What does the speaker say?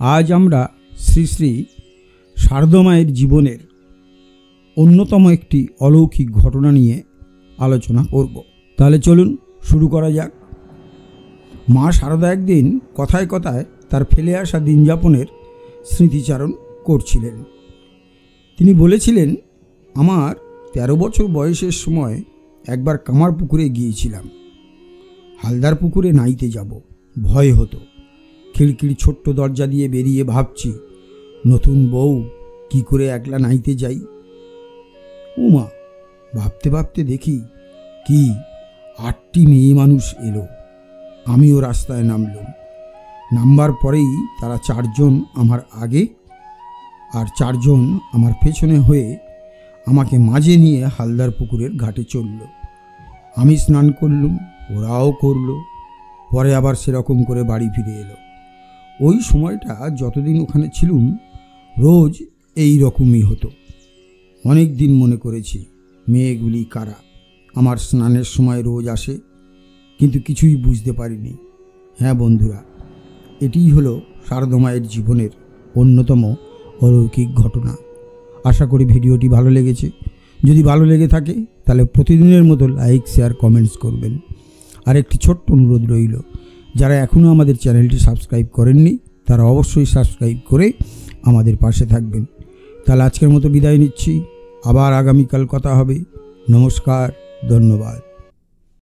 আজ আমরা শ্রী শ্রী শারদা মায়ের জীবনের অন্যতম একটি অলৌকিক ঘটনা নিয়ে আলোচনা করব। তাহলে চলুন শুরু করা যাক। মা শারদা একদিন কথায় কথায় তার ফেলে আসা দিনযাপনের স্মৃতিচারণ করছিলেন। তিনি বলেছিলেন, আমার 13 বছর বয়সের সময় একবার কামার পুকুরে গিয়েছিলাম। হালদার পুকুরে নাইতে যাব, ভয় হতো। খিড়কির ছোট্ট দরজা দিয়ে বেরিয়ে ভাবছি, নতুন বউ কি করে একলা নাইতে যাই। উমা, ভাবতে ভাবতে দেখি কি 8টি মেয়ে মানুষ এলো। আমিও রাস্তায় নামলাম। নামবার পরেই তারা 4 জন আমার আগে আর 4 জন আমার পেছনে হয়ে আমাকে মাঝে নিয়ে হালদার পুকুরের ঘাটে চলল। আমি স্নান করলুম, ওরাও করলো। পরে আবার সেরকম করে বাড়ি ফিরে এলো। ওই সময়টা যতদিন ওখানে ছিলুম রোজ এই রকমই হতো। অনেক দিন মনে করেছি মেয়েগুলি কারা, আমার স্নানের সময় রোজ আসে, কিন্তু কিছুই বুঝতে পারিনি। হ্যাঁ বন্ধুরা, এটিই হলো শারদা মায়ের জীবনের অন্যতম অলৌকিক ঘটনা। আশা করি ভিডিওটি ভালো লেগেছে। যদি ভালো লেগে থাকে তাহলে প্রতিদিনের মতো লাইক, শেয়ার, কমেন্টস করবেন। আর একটি ছোট্ট অনুরোধ রইল, যারা এখনও আমাদের চ্যানেলটি সাবস্ক্রাইব করেননি তারা অবশ্যই সাবস্ক্রাইব করে আমাদের পাশে থাকবেন। তাহলে আজকের মতো বিদায় নিচ্ছি। আবার আগামীকাল কথা হবে। নমস্কার, ধন্যবাদ।